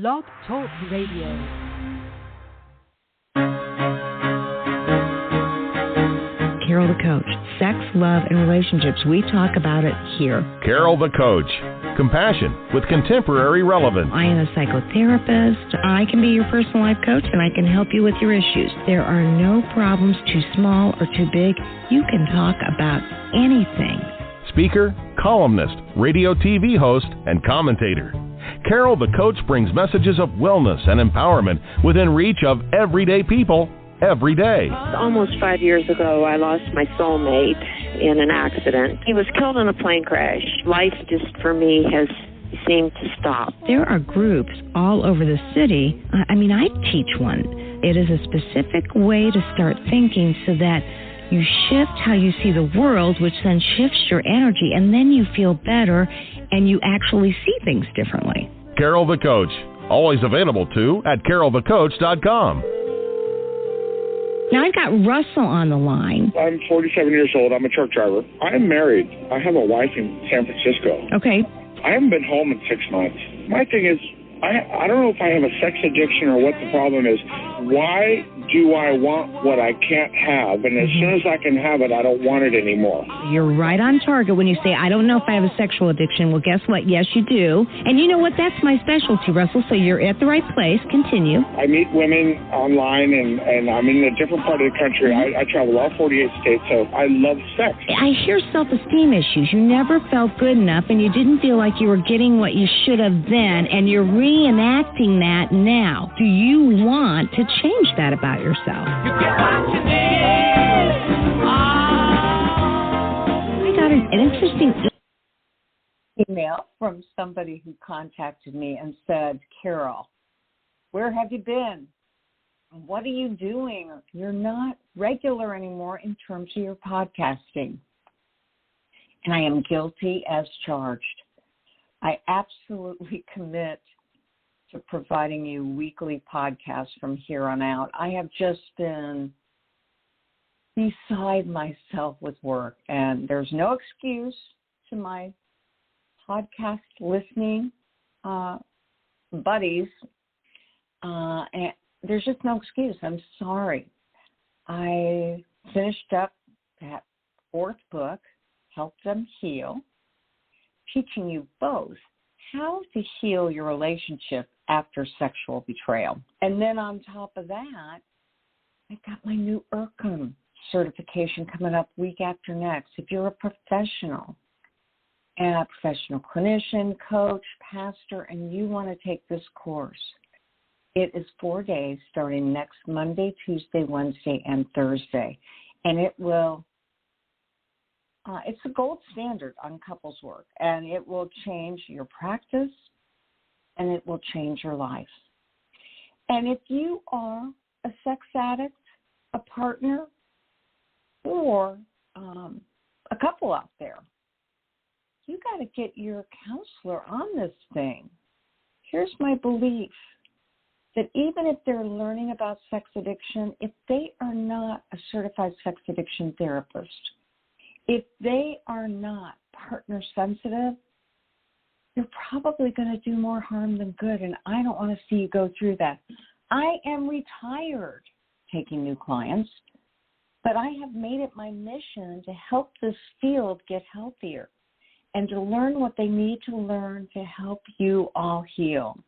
Blog Talk Radio. Carol the Coach. Sex, love, and relationships. We talk about it here. Carol the Coach. Compassion with contemporary relevance. I am a psychotherapist. I can be your personal life coach, and I can help you with your issues. There are no problems too small or too big. You can talk about anything. Speaker, columnist, radio TV host, and commentator. Carol the Coach brings messages of wellness and empowerment within reach of everyday people every day. Almost 5 years ago, I lost my soulmate in an accident. He was killed in a plane crash. Life just, for me, has seemed to stop. There are groups all over the city. I teach one. It is a specific way to start thinking so that you shift how you see the world, which then shifts your energy, and then you feel better and you actually see things differently. Carol the Coach. Always available, too, at carolthecoach.com. Now, I've got Russell on the line. I'm 47 years old. I'm a truck driver. I'm married. I have a wife in San Francisco. Okay. I haven't been home in 6 months. My thing is, I don't know if I have a sex addiction or what the problem is. Why do I want what I can't have? And as soon as I can have it, I don't want it anymore. You're right on target when you say, I don't know if I have a sexual addiction. Well, guess what? Yes, you do. And you know what? That's my specialty, Russell. So you're at the right place. Continue. I meet women online, and I'm in a different part of the country. I travel all 48 states, so I love sex. I hear self-esteem issues. You never felt good enough, and you didn't feel like you were getting what you should have then, and you're reenacting that now. Do you want to change that about yourself? You get what you need. I got an interesting email from somebody who contacted me and said, Carol, where have you been? What are you doing? You're not regular anymore in terms of your podcasting. And I am guilty as charged. I absolutely commit to providing you weekly podcasts from here on out. I have just been beside myself with work, and there's no excuse to my podcast listening buddies, and there's just no excuse. I'm sorry. I finished up that fourth book, Help Them Heal, teaching you both how to heal your relationship after sexual betrayal. And then on top of that, I got my new IRCM certification coming up week after next. If you're a professional, a professional clinician, coach, pastor, and you want to take this course, it is 4 days starting next Monday, Tuesday, Wednesday, and Thursday. And it will it's the gold standard on couples work, and it will change your practice, and it will change your life. And if you are a sex addict, a partner, or a couple out there, you got to get your counselor on this thing. Here's my belief, that even if they're learning about sex addiction, if they are not a certified sex addiction therapist, if they are not partner sensitive, you're probably going to do more harm than good, and I don't want to see you go through that. I am retired taking new clients, but I have made it my mission to help this field get healthier and to learn what they need to learn to help you all heal.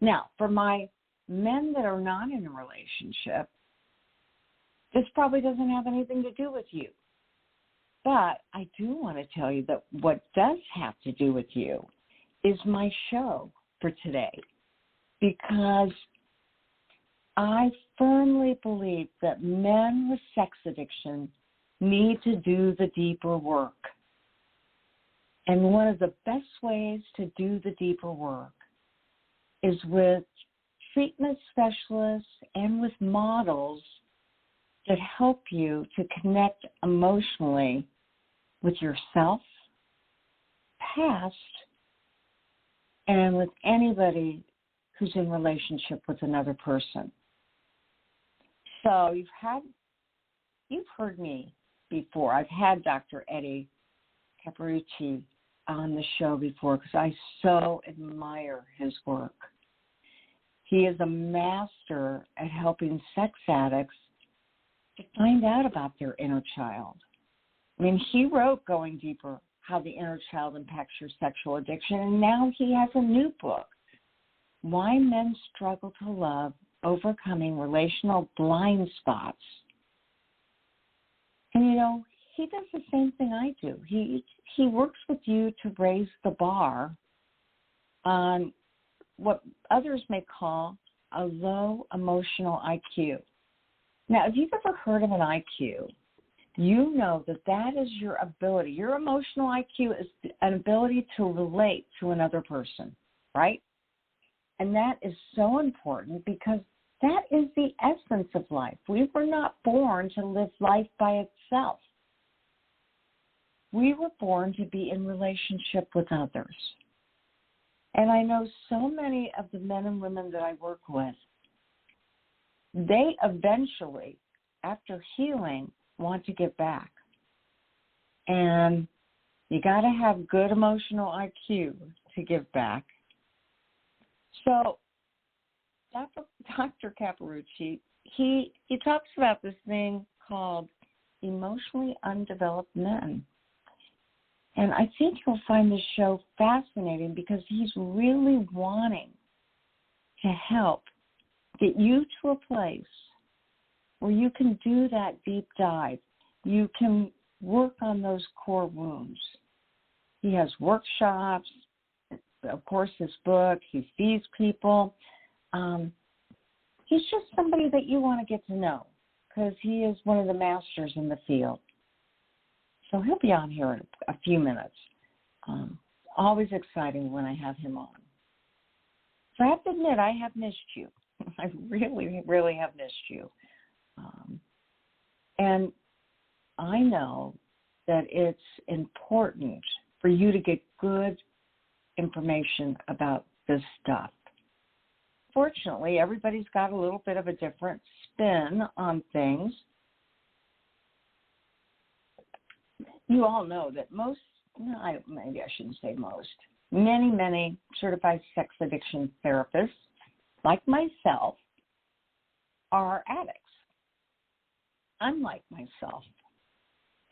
Now, for my men that are not in a relationship, this probably doesn't have anything to do with you. But I do want to tell you that what does have to do with you is my show for today, because I firmly believe that men with sex addiction need to do the deeper work. And one of the best ways to do the deeper work is with treatment specialists and with models that help you to connect emotionally with yourself, past, and with anybody who's in relationship with another person. So you've heard me before. I've had Dr. Eddie Capparucci on the show before because I so admire his work. He is a master at helping sex addicts to find out about their inner child. I mean, he wrote Going Deeper, How the Inner Child Impacts Your Sexual Addiction, and now he has a new book, Why Men Struggle to Love, Overcoming Relational Blind Spots. And, you know, he does the same thing I do. He works with you to raise the bar on what others may call a low emotional IQ. Now, if you've ever heard of an IQ, you know that that is your ability. Your emotional IQ is an ability to relate to another person, right? And that is so important because that is the essence of life. We were not born to live life by itself. We were born to be in relationship with others. And I know so many of the men and women that I work with, they eventually, after healing, want to give back. And you got to have good emotional IQ to give back. So Dr. Capparucci, he talks about this thing called emotionally undeveloped men. And I think you'll find this show fascinating because he's really wanting to help get you to a place where you can do that deep dive. You can work on those core wounds. He has workshops, of course, his book. He sees people. He's just somebody that you want to get to know because he is one of the masters in the field. So he'll be on here in a few minutes. Always exciting when I have him on. So I have to admit, I have missed you. I really, really have missed you. And I know that it's important for you to get good information about this stuff. Fortunately, everybody's got a little bit of a different spin on things. You all know that maybe I shouldn't say most, many certified sex addiction therapists, like myself, are addicts, unlike myself.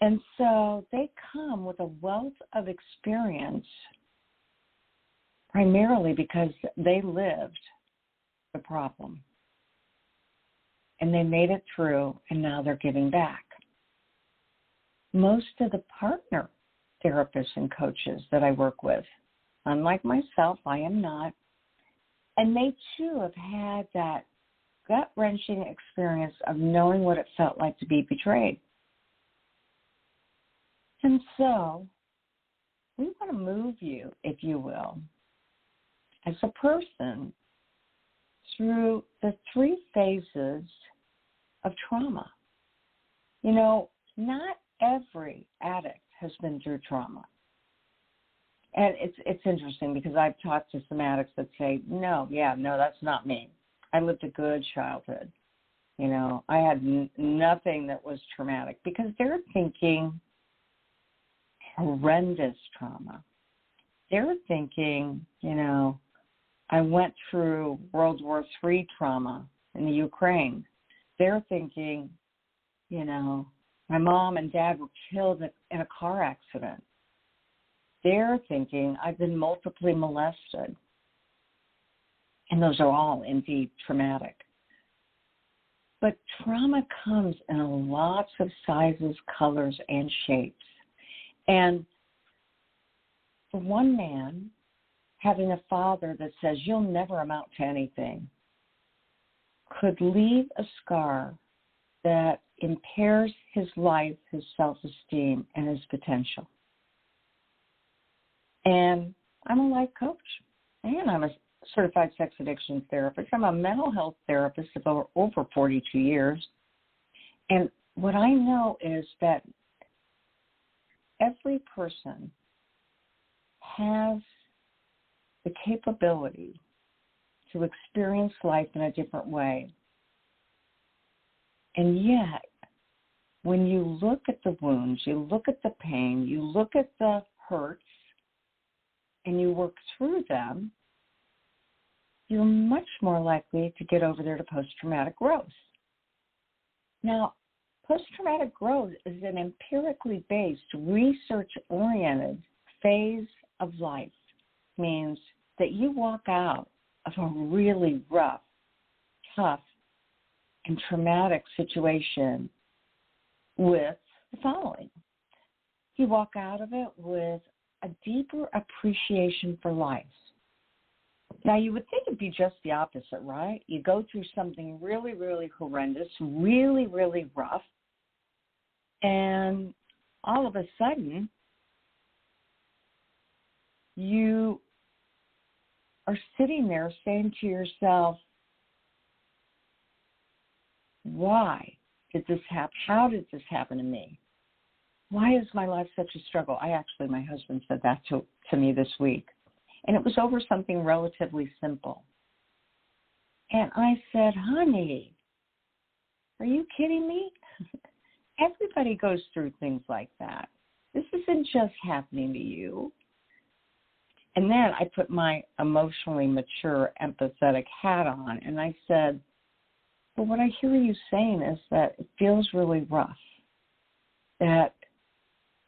And so they come with a wealth of experience primarily because they lived the problem. And they made it through, and now they're giving back. Most of the partner therapists and coaches that I work with, unlike myself, I am not, and they too have had that gut-wrenching experience of knowing what it felt like to be betrayed. And so we want to move you, if you will, as a person through the 3 phases of trauma. You know, not every addict has been through trauma. And it's interesting because I've talked to some addicts that say, no, that's not me. I lived a good childhood. You know, I had nothing that was traumatic because they're thinking horrendous trauma. They're thinking, you know, I went through World War III trauma in the Ukraine. They're thinking, you know, my mom and dad were killed in a car accident. They're thinking, I've been multiply molested. And those are all indeed traumatic. But trauma comes in lots of sizes, colors, and shapes. And for one man, having a father that says you'll never amount to anything could leave a scar that impairs his life, his self-esteem, and his potential. And I'm a life coach, and I'm a certified sex addiction therapist. I'm a mental health therapist of over 42 years. And what I know is that every person has the capability to experience life in a different way. And yet, when you look at the wounds, you look at the pain, you look at the hurts, and you work through them, you're much more likely to get over there to post-traumatic growth. Now, post-traumatic growth is an empirically based, research-oriented phase of life. It means that you walk out of a really rough, tough, and traumatic situation with the following. You walk out of it with a deeper appreciation for life. Now, you would think it'd be just the opposite, right? You go through something really, really horrendous, really, really rough, and all of a sudden, you are sitting there saying to yourself, why did this happen? How did this happen to me? Why is my life such a struggle? My husband said that to me this week. And it was over something relatively simple. And I said, honey, are you kidding me? Everybody goes through things like that. This isn't just happening to you. And then I put my emotionally mature, empathetic hat on, and I said, well, what I hear you saying is that it feels really rough, that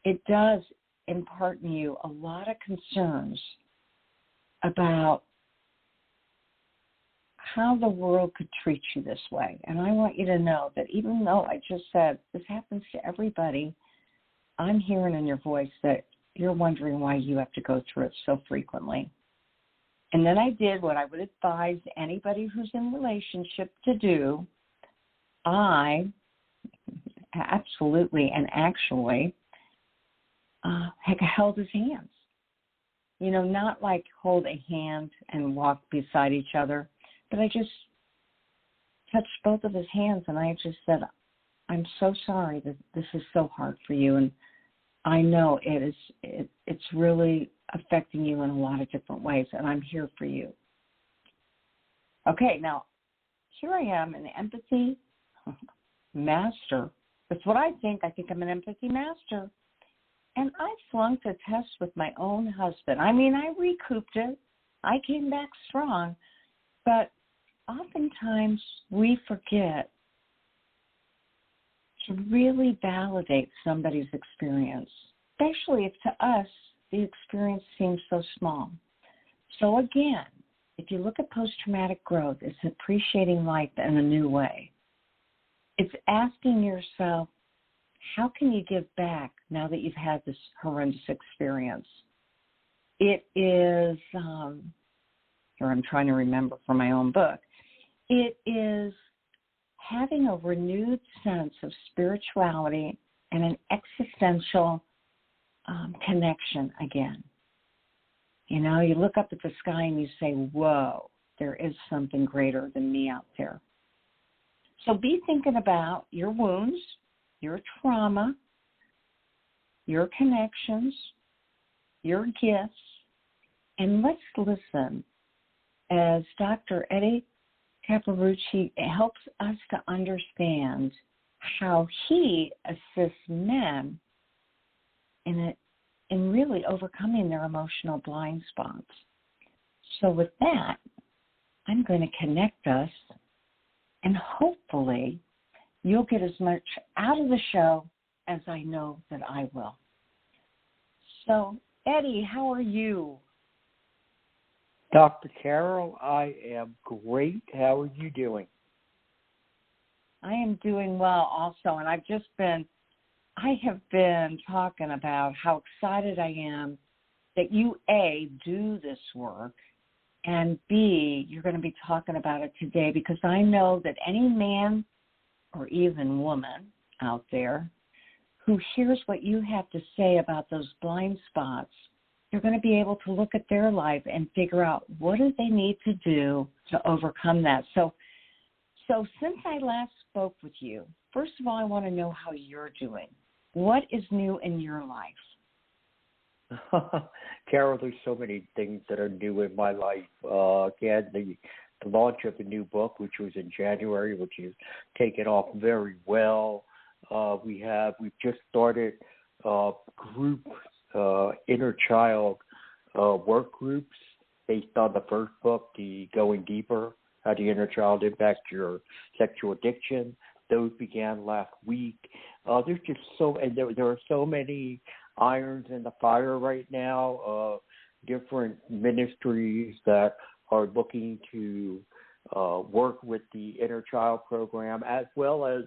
it does impart in you a lot of concerns about how the world could treat you this way. And I want you to know that even though I just said this happens to everybody, I'm hearing in your voice that you're wondering why you have to go through it so frequently. And then I did what I would advise anybody who's in a relationship to do. I absolutely and actually held his hands. You know, not like hold a hand and walk beside each other, but I just touched both of his hands and I just said, I'm so sorry that this is so hard for you, and I know it's really affecting you in a lot of different ways, and I'm here for you. Okay, now, here I am, an empathy master. That's what I think. I think I'm an empathy master. And I flunked a test with my own husband. I mean, I recouped it. I came back strong. But oftentimes we forget to really validate somebody's experience, especially if to us the experience seems so small. So again, if you look at post-traumatic growth, it's appreciating life in a new way. It's asking yourself, how can you give back now that you've had this horrendous experience? It is, here I'm trying to remember from my own book, it is having a renewed sense of spirituality and an existential connection again. You know, you look up at the sky and you say, whoa, there is something greater than me out there. So be thinking about your wounds, your trauma, your connections, your gifts, and let's listen as Dr. Eddie Capparucci helps us to understand how he assists men in really overcoming their emotional blind spots. So with that, I'm going to connect us, and hopefully you'll get as much out of the show as I know that I will. So, Eddie, how are you? Dr. Carol, I am great. How are you doing? I am doing well also, and I have been talking about how excited I am that you, A, do this work, and B, you're going to be talking about it today, because I know that any man or even woman out there who hears what you have to say about those blind spots, they're going to be able to look at their life and figure out what do they need to do to overcome that. So since I last spoke with you, first of all, I want to know how you're doing. What is new in your life? Carol, there's so many things that are new in my life. Again, the launch of the new book, which was in January, which has taken off very well. We've just started group inner child work groups based on the first book, the Going Deeper, How the Inner Child Impacts Your Sexual Addiction. Those began last week. There's just there are so many irons in the fire right now. Different ministries that are looking to work with the Inner Child program, as well as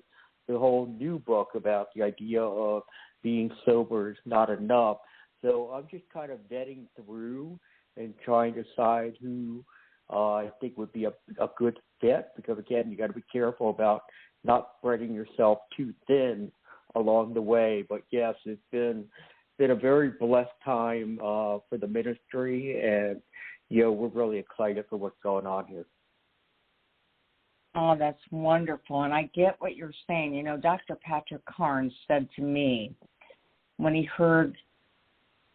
the whole new book about the idea of being sober is not enough. So I'm just kind of vetting through and trying to decide who I think would be a good fit, because, again, you got to be careful about not spreading yourself too thin along the way. But, yes, it's been a very blessed time for the ministry, and, we're really excited for what's going on here. Oh, that's wonderful. And I get what you're saying. Dr. Patrick Carnes said to me when he heard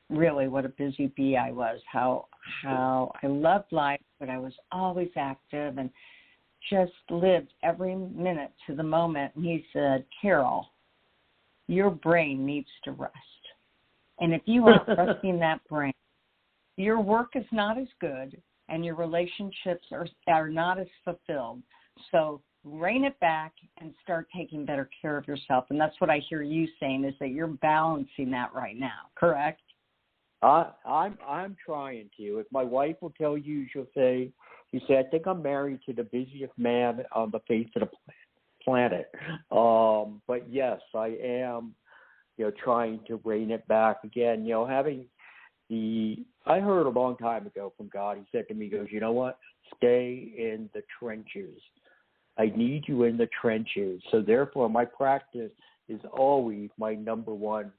really what a busy bee I was, how I loved life, but I was always active and just lived every minute to the moment. And he said, Carol, your brain needs to rest. And if you aren't resting that brain, your work is not as good and your relationships are not as fulfilled. So rein it back and start taking better care of yourself. And that's what I hear you saying, is that you're balancing that right now, correct? I'm trying to. If my wife will tell you, she said, I think I'm married to the busiest man on the face of the planet. But yes, I am, trying to rein it back again. I heard a long time ago from God. He said to me, he goes, you know what? Stay in the trenches. I need you in the trenches. So therefore, my practice is always my number one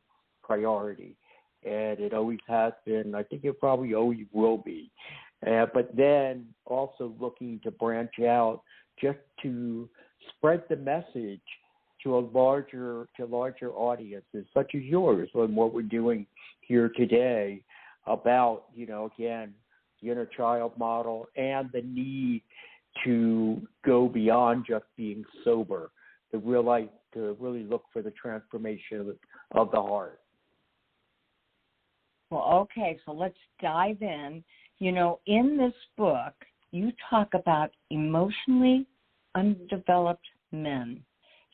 priority. And it always has been. I think it probably always will be. But then also looking to branch out just to spread the message to larger audiences, such as yours, and what we're doing here today about, again, the inner child model and the need to go beyond just being sober, to really look for the transformation of the heart. Well, okay, so let's dive in. In this book, you talk about emotionally undeveloped men.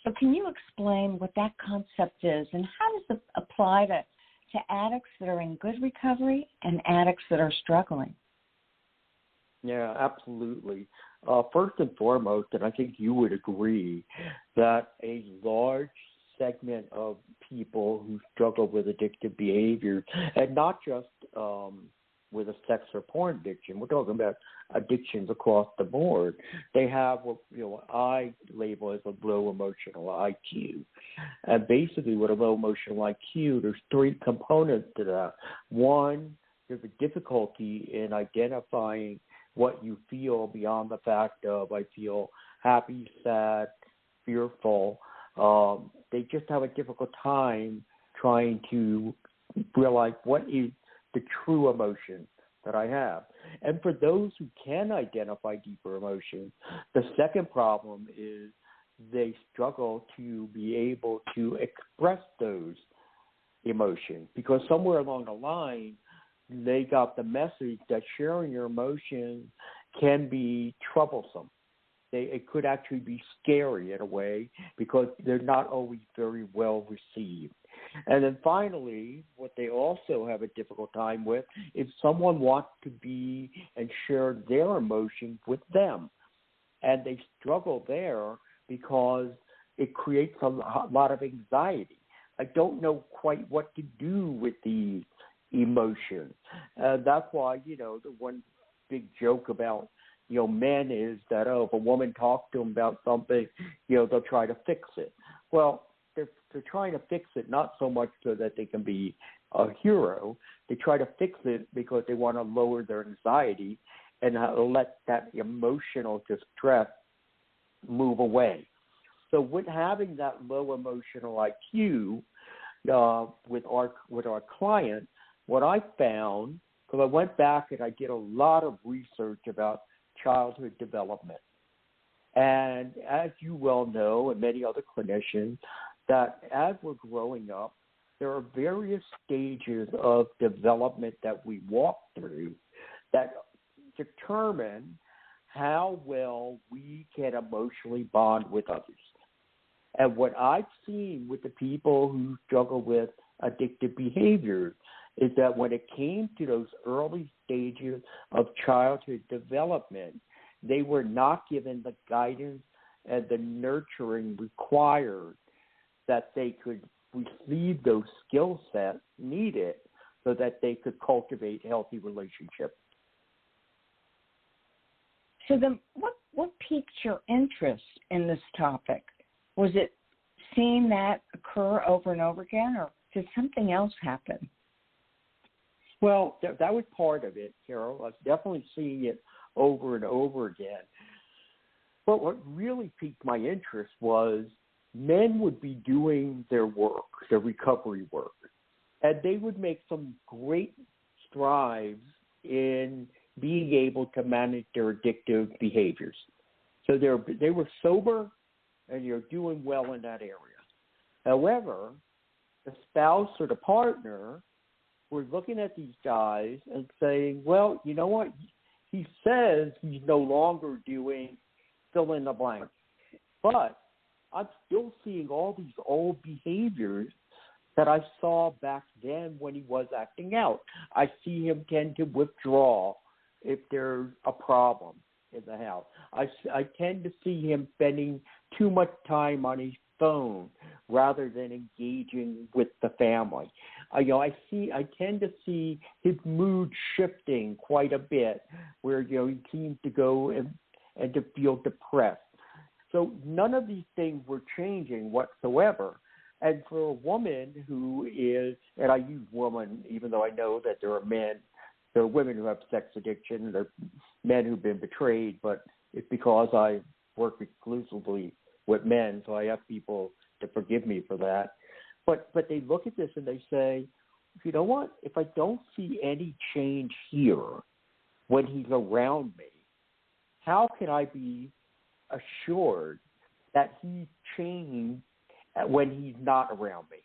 So can you explain what that concept is, and how does it apply to addicts that are in good recovery and addicts that are struggling? Yeah, absolutely. First and foremost, and I think you would agree, that a large segment of people who struggle with addictive behavior, and not just with a sex or porn addiction, we're talking about addictions across the board. They have what I label as a low emotional IQ. And basically with a low emotional IQ, there's three components to that. One, there's a difficulty in identifying what you feel beyond the fact of I feel happy, sad, fearful. They just have a difficult time trying to realize what is the true emotion that I have. And for those who can identify deeper emotions, the second problem is they struggle to be able to express those emotions, because somewhere along the line, they got the message that sharing your emotions can be troublesome. It could actually be scary in a way, because they're not always very well received. And then finally, what they also have a difficult time with is someone wants to be and share their emotions with them. And they struggle there because it creates a lot of anxiety. I don't know quite what to do with these emotions. That's why, the one big joke about men is that, if a woman talks to them about something, they'll try to fix it. Well, they're trying to fix it not so much so that they can be a hero. They try to fix it because they want to lower their anxiety and let that emotional distress move away. So with having that low emotional IQ with our clients, what I found, because I went back and I did a lot of research about childhood development. And as you well know, and many other clinicians, that as we're growing up, there are various stages of development that we walk through that determine how well we can emotionally bond with others. And what I've seen with the people who struggle with addictive behaviors is that when it came to those early stages of childhood development, they were not given the guidance and the nurturing required that they could receive those skill sets needed so that they could cultivate healthy relationships. So then what piqued your interest in this topic? Was it seeing that occur over and over again, or did something else happen? Well, that was part of it, Carol. I was definitely seeing it over and over again. But what really piqued my interest was men would be doing their work, their recovery work, and they would make some great strides in being able to manage their addictive behaviors. So they were sober and you're doing well in that area. However, the spouse or the partner were looking at these guys and saying, well, you know what? He says he's no longer doing fill in the blank. But I'm still seeing all these old behaviors that I saw back then when he was acting out. I see him tend to withdraw if there's a problem in the house. I tend to see him spending too much time on his phone rather than engaging with the family. I tend to see his mood shifting quite a bit, where he seems to go and to feel depressed. So none of these things were changing whatsoever. And for a woman who is, and I use woman even though I know that there are women who have sex addiction, there are men who've been betrayed, but it's because I work exclusively with men, so I have people to forgive me for that. But they look at this and they say, you know what, if I don't see any change here when he's around me, how can I be assured that he's changed when he's not around me?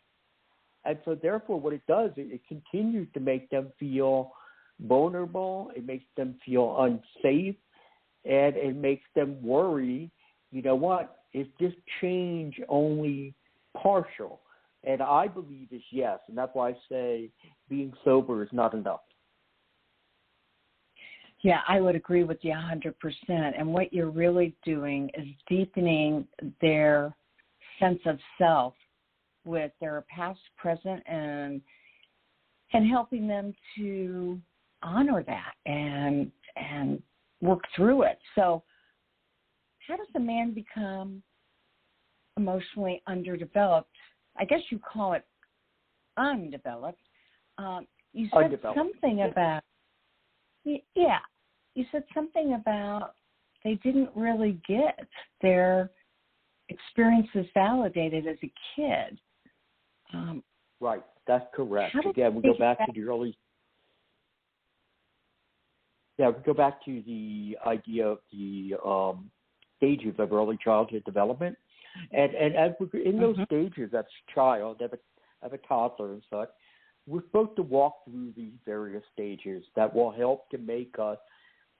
And so therefore what it does, it continues to make them feel vulnerable, it makes them feel unsafe, and it makes them worry, you know what, is this change only partial? And I believe it's yes, and that's why I say being sober is not enough. Yeah, I would agree with you 100%. And what you're really doing is deepening their sense of self with their past, present, and helping them to honor that and work through it. So how does a man become emotionally underdeveloped? I guess you call it undeveloped. You said something about, you said something about they didn't really get their experiences validated as a kid. Right, that's correct. Again, we go back to the early. Yeah, we go back to the idea of the stages of early childhood development, and as we're in those stages, as a child, as a toddler and such, we're supposed to walk through these various stages that will help to make us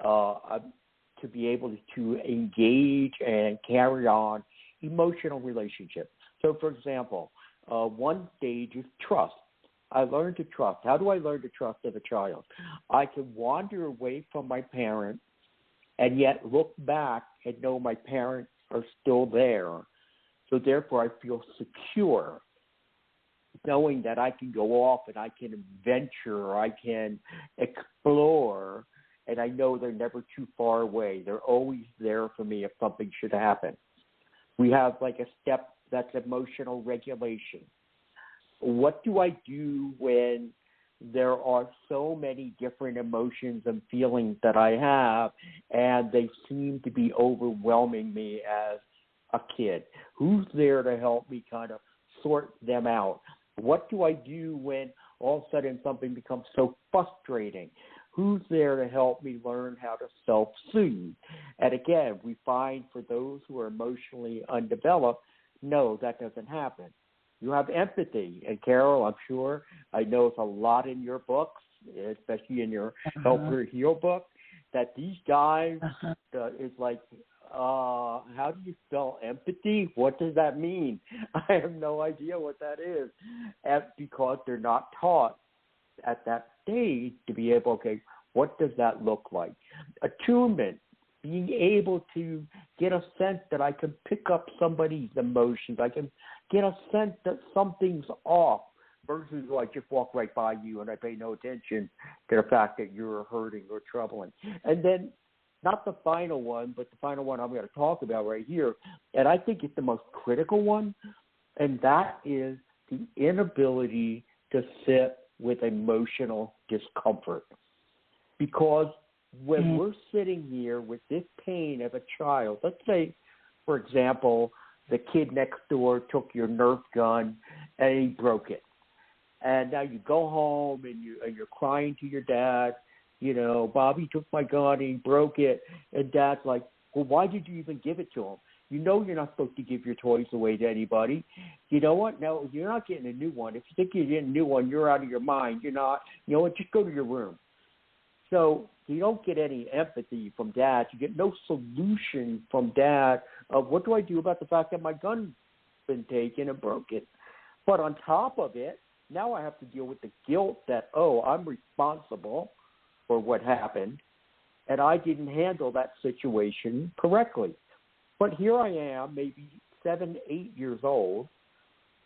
to be able to engage and carry on emotional relationships. So, for example, one stage is trust. I learned to trust. How do I learn to trust as a child? I can wander away from my parents and yet look back and know my parents are still there. So therefore I feel secure, knowing that I can go off and I can adventure, I can explore, and I know they're never too far away. They're always there for me if something should happen. We have like a step that's emotional regulation. What do I do when there are so many different emotions and feelings that I have and they seem to be overwhelming me as a kid? Who's there to help me kind of sort them out? What do I do when all of a sudden something becomes so frustrating? Who's there to help me learn how to self-soothe? And again, we find for those who are emotionally undeveloped, no, that doesn't happen. You have empathy. And Carol, I'm sure, I know it's a lot in your books, especially in your Help Her Heal book. that these guys is like, how do you spell empathy? What does that mean? I have no idea what that is, and because they're not taught at that stage to be able, okay, what does that look like? Attunement, being able to get a sense that I can pick up somebody's emotions. I can get a sense that something's off versus I just walk right by you and I pay no attention to the fact that you're hurting or troubling. And then not the final one, but the final one I'm going to talk about right here, and I think it's the most critical one, and that is the inability to sit with emotional discomfort. Because when we're sitting here with this pain of a child, let's say, for example, the kid next door took your Nerf gun and he broke it. And now you go home and you're crying to your dad, you know, Bobby took my gun and he broke it. And Dad's like, well, why did you even give it to him? You know you're not supposed to give your toys away to anybody. You know what? No, you're not getting a new one. If you think you're getting a new one, you're out of your mind. You're not. You know what? Just go to your room. So you don't get any empathy from Dad. You get no solution from Dad of what do I do about the fact that my gun's been taken and broken. But on top of it, now I have to deal with the guilt that, oh, I'm responsible for what happened, and I didn't handle that situation correctly. But here I am, maybe 7, 8 years old,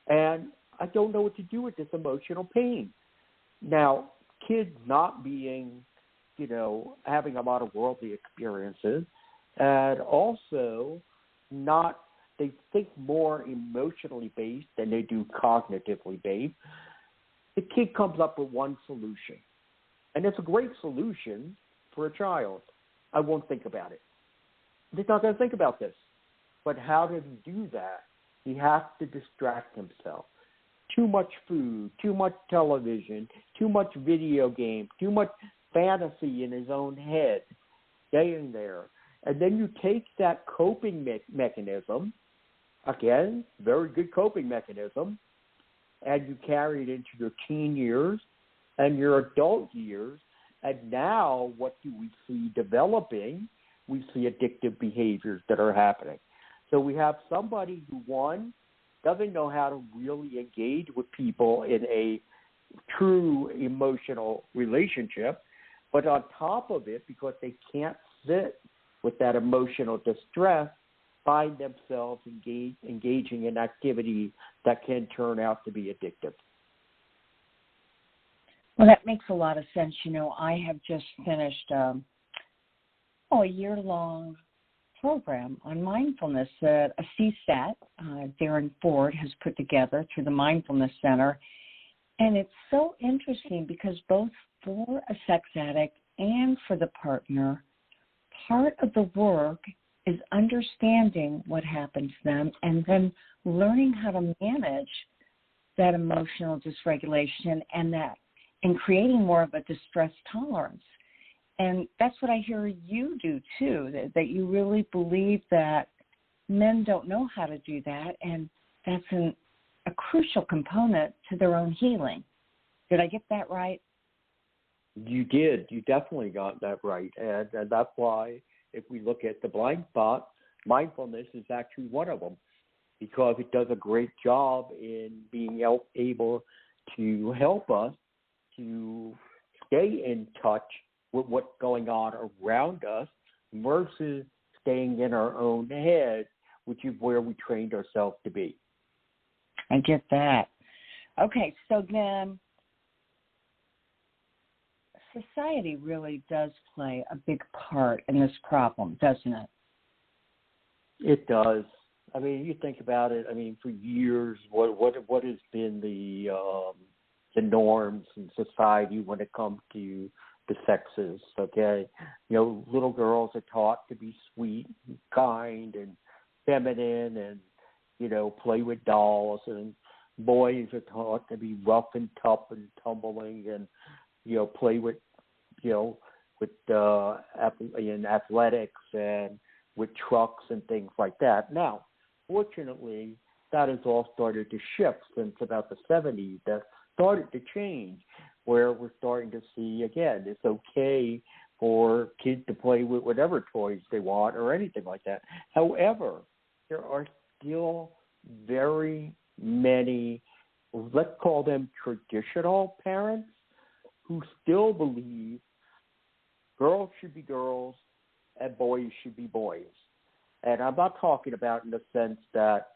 and I don't know what to do with this emotional pain. Now, kids not being, you know, having a lot of worldly experiences, and also not, they think more emotionally based than they do cognitively based. The kid comes up with one solution. And it's a great solution for a child. I won't think about it. He's not going to think about this. But how does he do that? He has to distract himself. Too much food, too much television, too much video game, too much fantasy in his own head, staying there. And then you take that coping mechanism, again, very good coping mechanism, and you carry it into your teen years and your adult years, and now what do we see developing? We see addictive behaviors that are happening. So we have somebody who, one, doesn't know how to really engage with people in a true emotional relationship, but on top of it, because they can't sit with that emotional distress, find themselves engaging in activities that can turn out to be addictive. Well, that makes a lot of sense. You know, I have just finished a year-long program on mindfulness that a C-CSAS, Darren Ford, has put together through the Mindfulness Center. And it's so interesting because both for a sex addict and for the partner, part of the work is understanding what happened to them and then learning how to manage that emotional dysregulation and creating more of a distress tolerance. And that's what I hear you do, too, that you really believe that men don't know how to do that, and that's a crucial component to their own healing. Did I get that right? You did. You definitely got that right. And that's why if we look at the blind spot, mindfulness is actually one of them, because it does a great job in being able to help us to stay in touch with what's going on around us versus staying in our own head, which is where we trained ourselves to be. I get that. Okay, so then society really does play a big part in this problem, doesn't it? It does. I mean, you think about it. I mean, for years, what has been the norms in society when it comes to the sexes? Okay, you know, little girls are taught to be sweet, and kind, and feminine, and you know, play with dolls, and boys are taught to be rough and tough and tumbling, and you know, play with, you know, with in athletics and with trucks and things like that. Now, fortunately, that has all started to shift since about the 70s. That started to change, where we're starting to see, again, it's okay for kids to play with whatever toys they want or anything like that. However, there are still very many, let's call them traditional parents, who still believe girls should be girls and boys should be boys. And I'm not talking about in the sense that,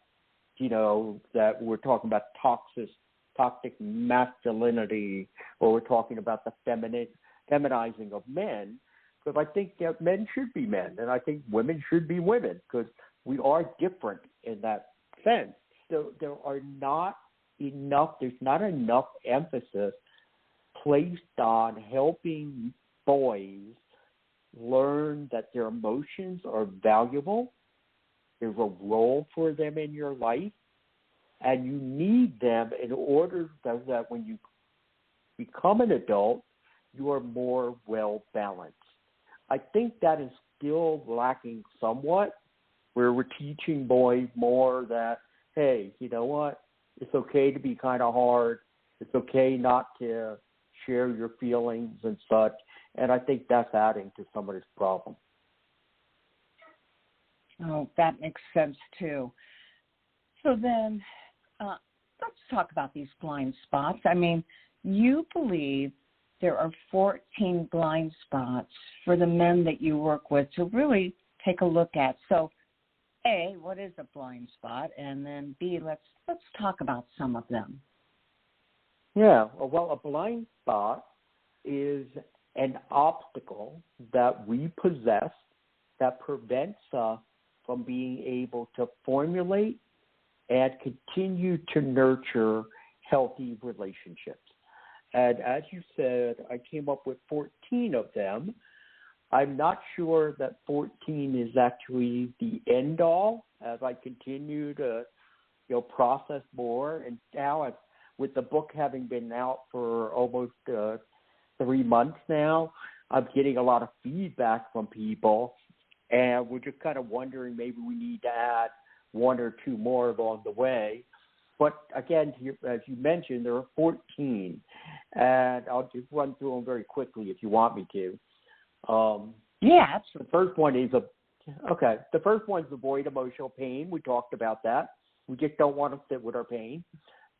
that we're talking about toxic masculinity, or we're talking about the feminizing of men, because I think that men should be men, and I think women should be women, because we are different in that sense. So there's not enough emphasis placed on helping boys learn that their emotions are valuable. There's a role for them in your life, and you need them in order so that when you become an adult, you are more well-balanced. I think that is still lacking somewhat, where we're teaching boys more that, hey, you know what, it's okay to be kind of hard. It's okay not to share your feelings and such. And I think that's adding to some of this problem. Oh, that makes sense too. So then let's talk about these blind spots. I mean, you believe there are 14 blind spots for the men that you work with to really take a look at. So, A, what is a blind spot? And then B, let's talk about some of them. Yeah, well, a blind spot is an obstacle that we possess that prevents us from being able to formulate and continue to nurture healthy relationships. And as you said, I came up with 14 of them. I'm not sure that 14 is actually the end all as I continue to process more. And now with the book having been out for almost 3 months now, I'm getting a lot of feedback from people, and we're just kind of wondering maybe we need to add 1 or 2 more along the way. But again, as you mentioned, there are 14, and I'll just run through them very quickly if you want me to. Yeah, absolutely. The first one is The first one's avoid emotional pain. We talked about that. We just don't want to sit with our pain.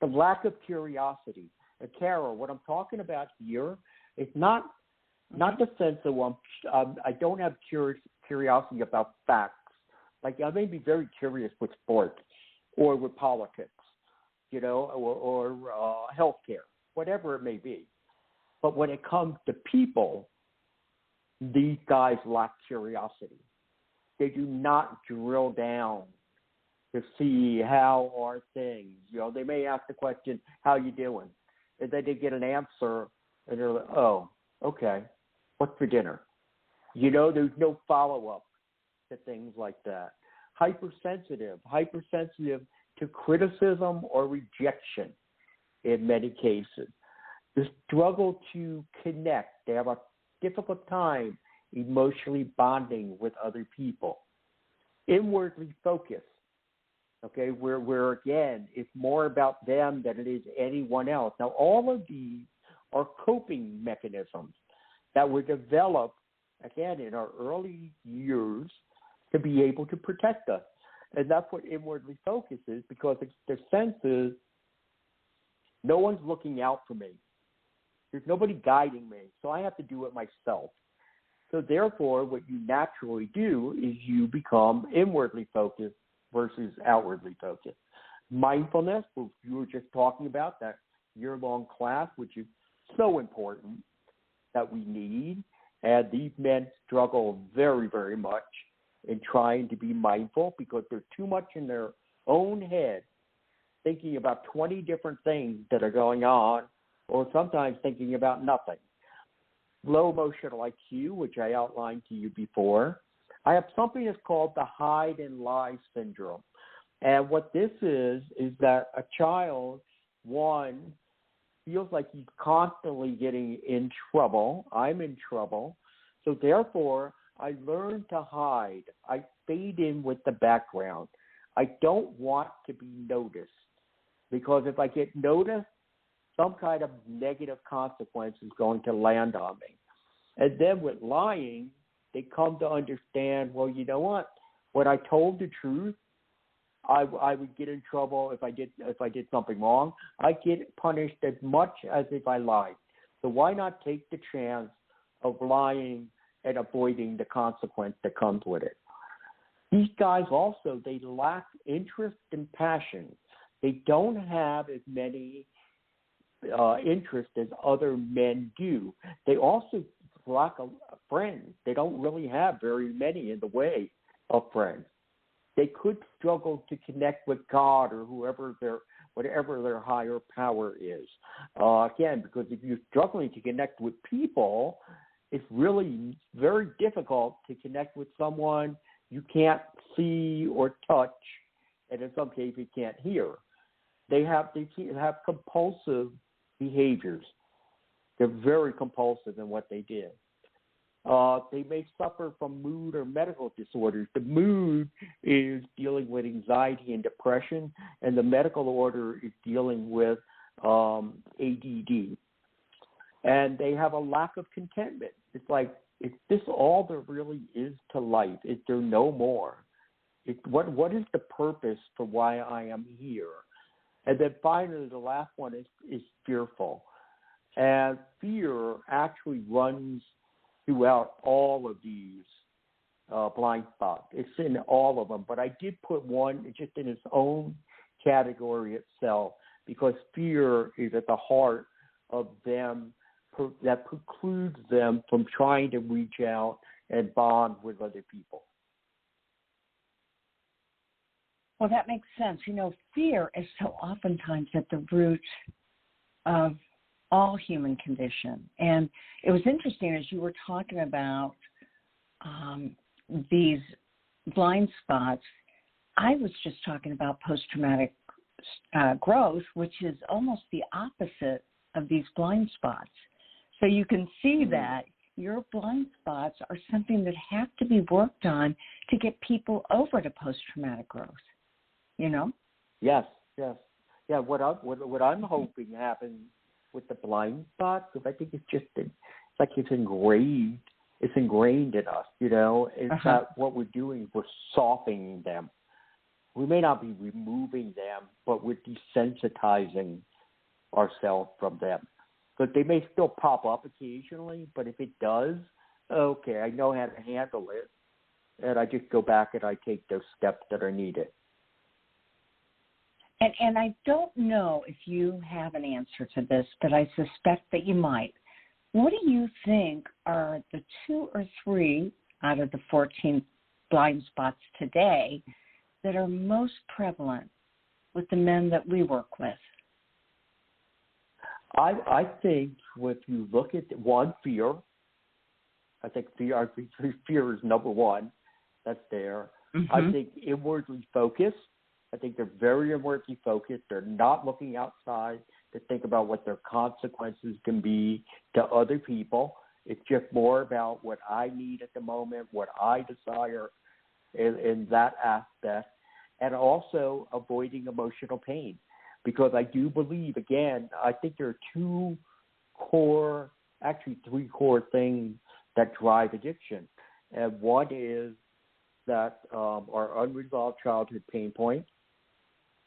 The lack of curiosity. And Carol, what I'm talking about here is not the sense of I don't have curiosity about facts. Like I may be very curious with sports or with politics, or healthcare, whatever it may be. But when it comes to people, these guys lack curiosity. They do not drill down to see how are things. They may ask the question, how you doing? And then they get an answer, and they're like, oh, okay, what's for dinner? There's no follow-up to things like that. Hypersensitive to criticism or rejection in many cases. The struggle to connect. They have a difficult time emotionally bonding with other people. Inwardly focused, okay, where again, it's more about them than it is anyone else. Now, all of these are coping mechanisms that were developed, again, in our early years to be able to protect us. And that's what inwardly focused is, because the sense is no one's looking out for me. There's nobody guiding me, so I have to do it myself. So therefore, what you naturally do is you become inwardly focused versus outwardly focused. Mindfulness, which you were just talking about, that year-long class, which is so important that we need. And these men struggle very, very much in trying to be mindful because they're too much in their own head, thinking about 20 different things that are going on, or sometimes thinking about nothing. Low emotional IQ, which I outlined to you before. I have something that's called the hide and lie syndrome. And what this is that a child, one, feels like he's constantly getting in trouble. I'm in trouble. So therefore, I learn to hide. I fade in with the background. I don't want to be noticed, because if I get noticed, some kind of negative consequence is going to land on me. And then with lying, they come to understand, well, you know what? When I told the truth, I would get in trouble if I did something wrong. I get punished as much as if I lied. So why not take the chance of lying and avoiding the consequence that comes with it? These guys also, they lack interest and passion. They don't have as many interests as other men do. They also lack friends. They don't really have very many in the way of friends. They could struggle to connect with God or whatever their higher power is. Again, because if you're struggling to connect with people, it's really very difficult to connect with someone you can't see or touch, and in some cases you can't hear. They have compulsive behaviors. They're very compulsive in what they do. They may suffer from mood or medical disorders. The mood is dealing with anxiety and depression, and the medical order is dealing with ADD. And they have a lack of contentment. It's like, is this all there really is to life? Is there no more? What is the purpose for why I am here? And then finally, the last one is fearful. And fear actually runs throughout all of these blind spots. It's in all of them. But I did put one just in its own category itself, because fear is at the heart of them, that precludes them from trying to reach out and bond with other people. Well, that makes sense. You know, fear is so oftentimes at the root of all human condition. And it was interesting as you were talking about these blind spots, I was just talking about post-traumatic growth, which is almost the opposite of these blind spots. So you can see that your blind spots are something that have to be worked on to get people over to post-traumatic growth, you know? Yes. Yeah, what I'm hoping happens with the blind spots, because I think it's like it's ingrained in us, you know. It's that what we're doing, we're softening them. We may not be removing them, but we're desensitizing ourselves from them. But they may still pop up occasionally, but if it does, okay, I know how to handle it, and I just go back and I take those steps that are needed. And I don't know if you have an answer to this, but I suspect that you might. What do you think are the 2 or 3 out of the 14 blind spots today that are most prevalent with the men that we work with? I think if you look at one, fear. I think fear is number one. That's there. Mm-hmm. I think inwardly focused. I think they're very inwardly focused. They're not looking outside to think about what their consequences can be to other people. It's just more about what I need at the moment, what I desire in that aspect, and also avoiding emotional pain. Because I do believe, again, I think there are 3 core things that drive addiction. And one is that our unresolved childhood pain points,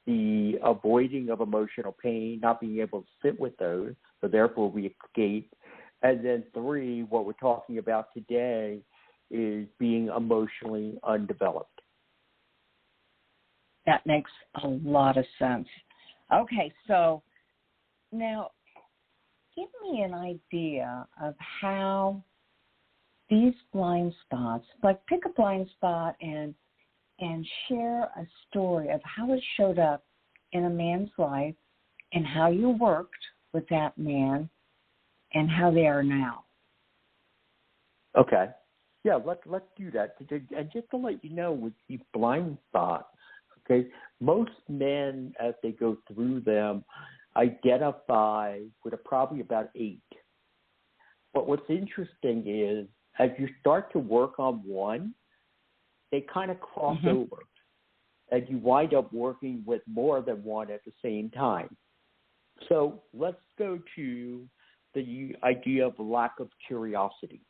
the avoiding of emotional pain, not being able to sit with those, so therefore we escape. And then 3, what we're talking about today is being emotionally undeveloped. That makes a lot of sense. Okay, so now give me an idea of how these blind spots, like pick a blind spot and share a story of how it showed up in a man's life and how you worked with that man and how they are now. Okay. Yeah, let's do that. And just to let you know, with these blind spots, okay, most men, as they go through them, identify with probably about 8. But what's interesting is, as you start to work on one, they kind of cross over, and you wind up working with more than one at the same time. So let's go to the idea of lack of curiosity.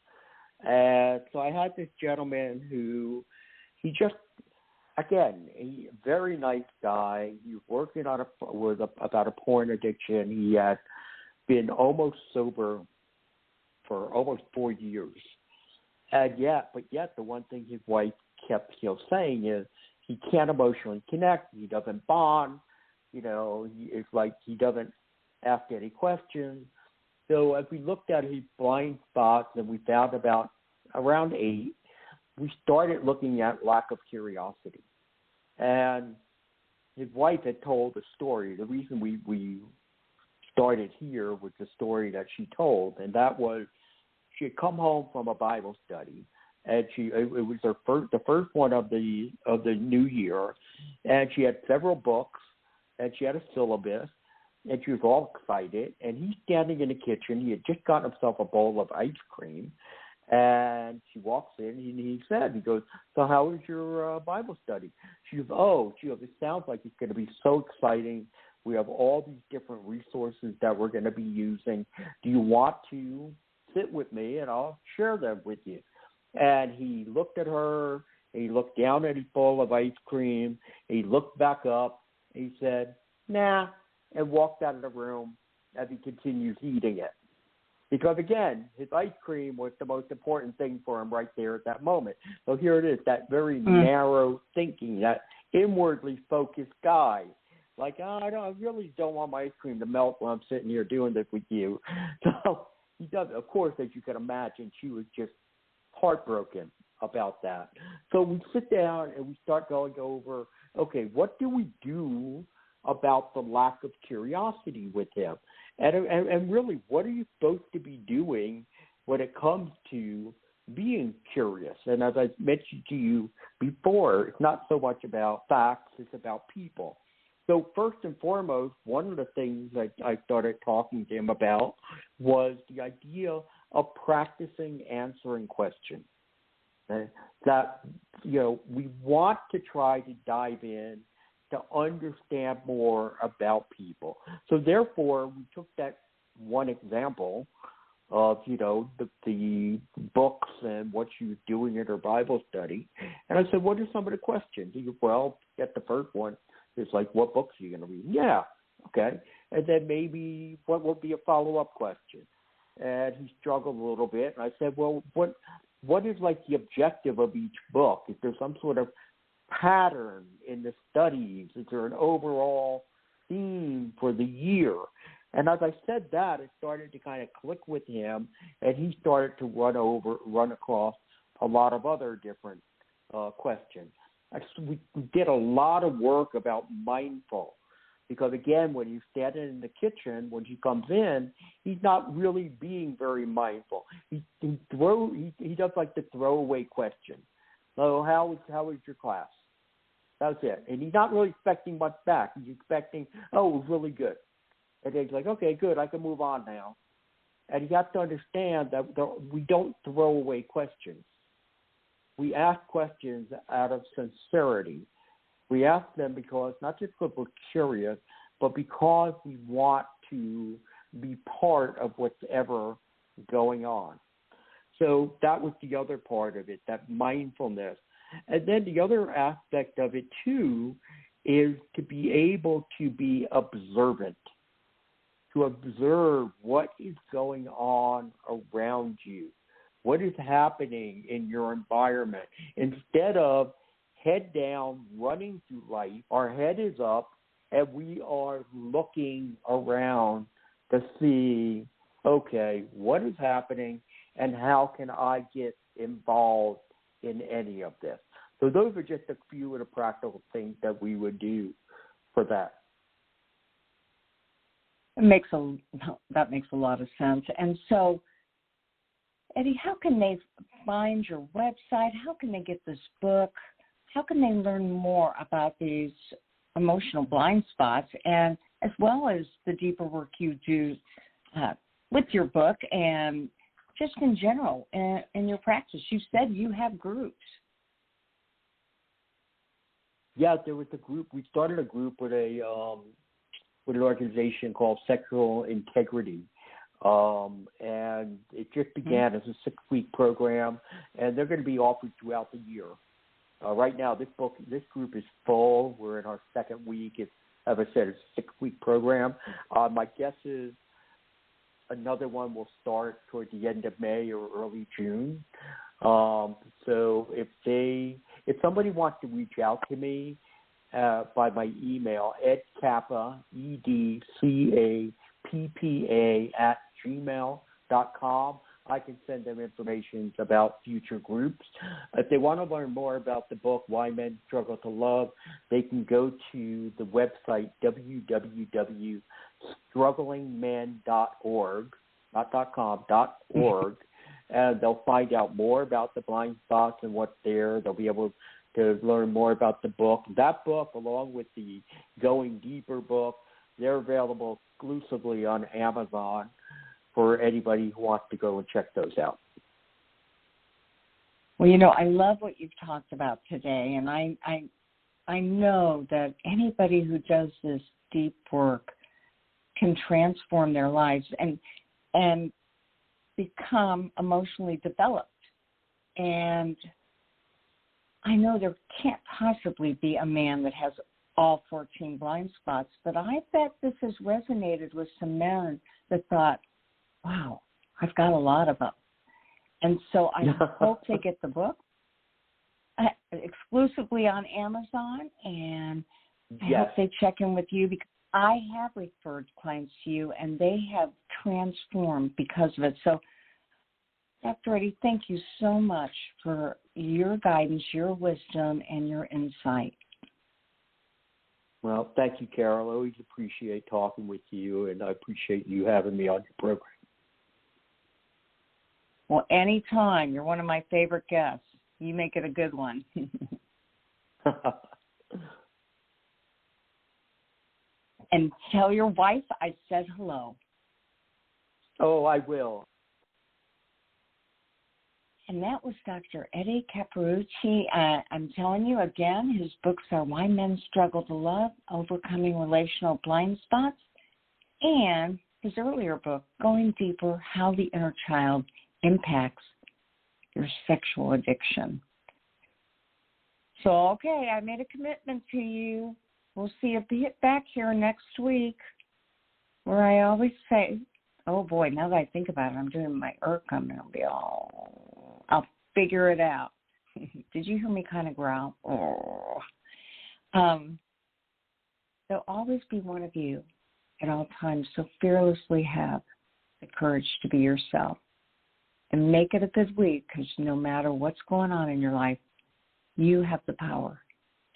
And so I had this gentleman who he just, again, a very nice guy. He was working on about a porn addiction. He had been almost sober for almost 4 years. And yet the one thing his wife kept saying is he can't emotionally connect. He doesn't bond. It's like he doesn't ask any questions. So as we looked at his blind spots and we found around 8, we started looking at lack of curiosity. And his wife had told the story. The reason we started here was the story that she told, and that was she had come home from a Bible study, and it was the first one of the new year, and she had several books, and she had a syllabus, and she was all excited. And he's standing in the kitchen. He had just gotten himself a bowl of ice cream, and she walks in, and he goes, "So how was your Bible study?" She goes, "It sounds like it's going to be so exciting. We have all these different resources that we're going to be using. Do you want to sit with me, and I'll share them with you?" And he looked at her, and he looked down at his bowl of ice cream, and he looked back up, and he said, "Nah," and walked out of the room as he continued eating it. Because, again, his ice cream was the most important thing for him right there at that moment. So here it is, that very narrow thinking, that inwardly focused guy. Like, I really don't want my ice cream to melt while I'm sitting here doing this with you. So he does. Of course, as you can imagine, she was just heartbroken about that. So we sit down and we start going over, okay, what do we do about the lack of curiosity with him? And really, what are you supposed to be doing when it comes to being curious? And as I mentioned to you before, it's not so much about facts, it's about people. So first and foremost, one of the things that I started talking to him about was the idea of practicing answering questions. That, we want to try to dive in to understand more about people. So therefore, we took that one example of, the books and what she was doing in her Bible study. And I said, what are some of the questions? He goes, well, get the first one. It's like, what books are you going to read? Yeah, okay. And then maybe what would be a follow-up question? And he struggled a little bit. And I said, well, what is like the objective of each book? Is there some sort of pattern in the studies? Is there an overall theme for the year? And as I said that, it started to kind of click with him, and he started to run across a lot of other different questions. We did a lot of work about mindful, because again, when he's standing in the kitchen, when he comes in, he's not really being very mindful. He does like to throw away questions. So how was your class? That's it. And he's not really expecting much back. He's expecting, it was really good. And then he's like, okay, good, I can move on now. And you have to understand that we don't throw away questions. We ask questions out of sincerity. We ask them because, not just because we're curious, but because we want to be part of what's ever going on. So that was the other part of it, that mindfulness. And then the other aspect of it, too, is to be able to be observant, to observe what is going on around you, what is happening in your environment. Instead of head down, running through life, our head is up, and we are looking around to see, okay, what is happening, and how can I get involved in any of this? So those are just a few of the practical things that we would do for that. That makes a lot of sense. And so, Eddie, how can they find your website? How can they get this book? How can they learn more about these emotional blind spots, and as well as the deeper work you do with your book and just in general in your practice? You said you have groups. Yeah, there was a group. We started a group with an organization called Sexual Integrity. And it just began as a 6-week program, and they're going to be offered throughout the year. Right now, this group is full. We're in our 2nd week. It's, as I said, it's a 6-week program. My guess is another one will start toward the end of May or early June. So if somebody wants to reach out to me by my email, edcappa, EDCAPPA @gmail.com, I can send them information about future groups. If they want to learn more about the book, Why Men Struggle to Love, they can go to the website www.strugglingmen.org, not .com, .org, and they'll find out more about the blind spots and what's there. They'll be able to learn more about the book. That book, along with the Going Deeper book, they're available exclusively on Amazon for anybody who wants to go and check those out. Well, I love what you've talked about today, and I know that anybody who does this deep work can transform their lives and become emotionally developed. And I know there can't possibly be a man that has all 14 blind spots, but I bet this has resonated with some men that thought, wow, I've got a lot of them. And so I hope they get the book exclusively on Amazon, and I hope they check in with you, because I have referred clients to you, and they have transformed because of it. So, Dr. Eddie, thank you so much for your guidance, your wisdom, and your insight. Well, thank you, Carol. I always appreciate talking with you, and I appreciate you having me on your program. Well, anytime. You're one of my favorite guests. You make it a good one. And tell your wife I said hello. Oh, I will. And that was Dr. Eddie Capparucci. I'm telling you again, his books are Why Men Struggle to Love, Overcoming Relational Blind Spots, and his earlier book, Going Deeper, How the Inner Child Impacts Your Sexual Addiction. So, okay, I made a commitment to you. We'll see you back here next week, where I always say, oh boy, now that I think about it, I'm doing my IRC, I'll figure it out. Did you hear me kind of growl? Oh. So always be one of you at all times. So fearlessly have the courage to be yourself. And make it a good week, because no matter what's going on in your life, you have the power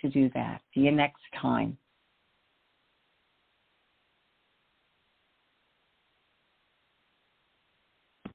to do that. See you next time.